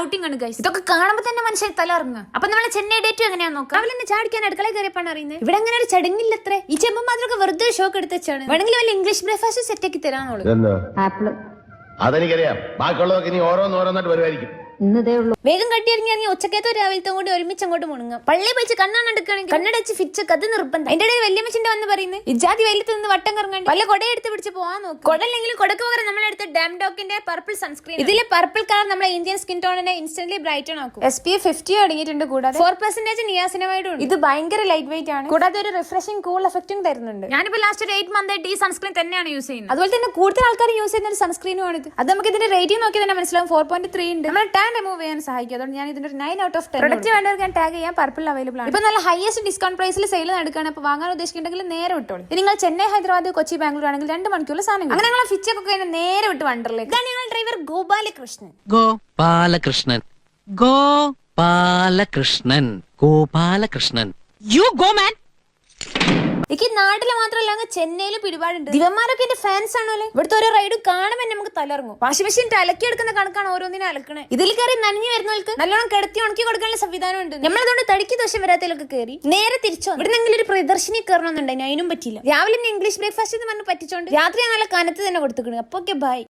Outing ആണ് guys. ഇതൊക്കെ കാണുമ്പോൾ തന്നെ മനുഷ്യൻ തലറങ്ങുക. അപ്പൊ നമ്മളെ ചെന്നൈ ഡേറ്റും എങ്ങനെയാന്ന് നോക്കാം. അവൾ എന്നെ ചാടിക്കാൻ അടുക്കളയിൽ കയറിയപ്പാണ് അറിയുന്നത്. ഇവിടെ അങ്ങനെ ഒരു ചടങ്ങില്ലത്രേ. ഈ ചെമ്പൻ മാത്രമൊക്കെ വെറുതെ ഷോക്ക് എടുത്ത് വെച്ചാണ്. വേണമെങ്കിൽ വല്ല ഇംഗ്ലീഷ് ബ്രേക്ക്ഫാസ്റ്റ് സെറ്റ് ആക്കി തരാന്നുള്ളൂ. അതെനിക്കറിയാം. ബാക്കിയുള്ളതൊക്കെ ഇനി ഓരോന്നോരോന്നായിട്ട് വരുമായിരിക്കും. വേഗം കട്ടിയിറങ്ങി ഉച്ചക്കത്തോ രാവിലത്തെ കൂടി ഒരുമിച്ച് അങ്ങോട്ട് മുണുങ്ങാം. പള്ളി പോയി കണ്ണെടുക്കുകയാണെങ്കിൽ കണ്ണടച്ച് ഫിച്ച് അത് നിർബന്ധം. അതിന്റെ ഇടയിൽ വല്യമ്മച്ചിന്റെ വന്ന് പറയുന്നത് ഇജാതി വെയിലത്ത് നിന്ന് വട്ടം കറങ്ങാണ്ട് വല്ല കൊടയെടുത്ത് പിടിച്ച് പോകാൻ നോക്കും. കൊടല്ലെങ്കിലും കൊടക്ക് പകരം നമ്മളെടുത്ത് ഡാംഡോക്കിന്റെ പർപ്പിൾ സൺസ്ക്രീൻ. ഇതിലെ പർപ്പിൾ കളർ നമ്മളെ ഇന്ത്യൻ സ്കിൻ ടോണിനെ ഇൻസ്റ്റന്റ്ലി ബ്രൈറ്റൺ ആക്കും. SPF 50 അടങ്ങിയിട്ടുണ്ട്. കൂടാതെ 4% നിയാസിനമൈഡും ഉണ്ട്. ഇത് ഭയങ്കര ലൈറ്റ് വെയിറ്റ് ആണ്. കൂടാതെ ഒരു റിഫ്രഷിംഗ് കൂൾ എഫക്റ്റും തരുന്നുണ്ട്. ഞാനിപ്പോ ലാസ്റ്റ് 8 മന്ത് ആയിട്ട് ഈ സൺസ്ക്രീൻ തന്നെയാണ് യൂസ് ചെയ്യുന്നത്. അതുപോലെ തന്നെ കൂടുതൽ ആൾക്കാർ യൂസ് ചെയ്യുന്ന ഒരു സൺസ്ക്രീനും ആണ് ഇത്. അത് നമുക്ക് ഇതിന്റെ റേറ്റിംഗ് നോക്കി തന്നെ മനസ്സിലാവും. 4.3 ഉണ്ട്. നമ്മൾ ടാൻ റിമൂവ് ചെയ്യാൻ സഹായിക്കും. അതുകൊണ്ട് ഞാൻ ഇതിന്റെ 9 out of 10. പ്രൊഡക്റ്റ് വേണ്ടവർക്ക് ഞാൻ ടാഗ് ചെയ്യാൻ പർപ്പിൾ അവൈലബിൾ ആണ്. ഇപ്പൊ നല്ല ഹയസ്റ്റ് ഡിസ്കൗണ്ട് പ്രൈസിൽ സെയിൽ നടക്കുകയാണ്. അപ്പൊ വാങ്ങാൻ ഉദ്ദേശിക്കുന്നുണ്ടെങ്കിൽ നേരെ വിട്ടോളൂ. നിങ്ങൾ ചെന്നൈ, ഹൈദരാബാദ്, കൊച്ചി, ബാംഗ്ലൂർ ആണെങ്കിൽ 2 മണിക്കൂറിൽ സാധനം. അങ്ങനെ ഞങ്ങൾ ഫിച്ചൊക്കെ കഴിഞ്ഞാൽ നേരെ വിട്ട് വണ്ടറിലേക്ക്. ഇതാണ് ഞങ്ങൾ driver Gopalakrishnan. Gopalakrishnan you go man. എനിക്ക് നാട്ടില് മാത്രമല്ല അങ്ങ് ചെന്നൈയിലും പിടിപാടുണ്ട്. ദിവന്മാരൊക്കെ എന്റെ ഫാൻസ് ആണല്ലോ. ഇവിടുത്തെ ഓരോ റൈഡും കാണുമ്പോൾ നമുക്ക് തലറങ്ങും. വാഷിംഗ് മെഷീൻ അലക്കിയെടുക്കുന്ന കണക്കാണ് ഓരോന്നിനും അലക്കണേ. ഇതിൽ കയറി നനഞ്ഞു വരുന്നവർക്ക് നല്ലോണം കിടത്തി ഉണക്കി കൊടുക്കാനുള്ള സംവിധാനം ഉണ്ട്. നമ്മളതുകൊണ്ട് തടിക്ക് ദോഷം വരാത്തതിലൊക്കെ കയറി നേരെ തിരിച്ചോ. ഇവിടെ നിന്നെങ്കിലും ഒരു പ്രദർശനി കയറണമെന്നുണ്ടായി. അതിനും പറ്റില്ല. രാവിലെ ഇംഗ്ലീഷ് ബ്രേക്ക്ഫാസ്റ്റ് എന്ന് പറഞ്ഞ് പറ്റിച്ചോണ്ട് രാത്രി നല്ല കനത്ത് തന്നെ കൊടുത്തിട്ടുണ്ട്. അപ്പൊ ഓക്കെ ബൈ.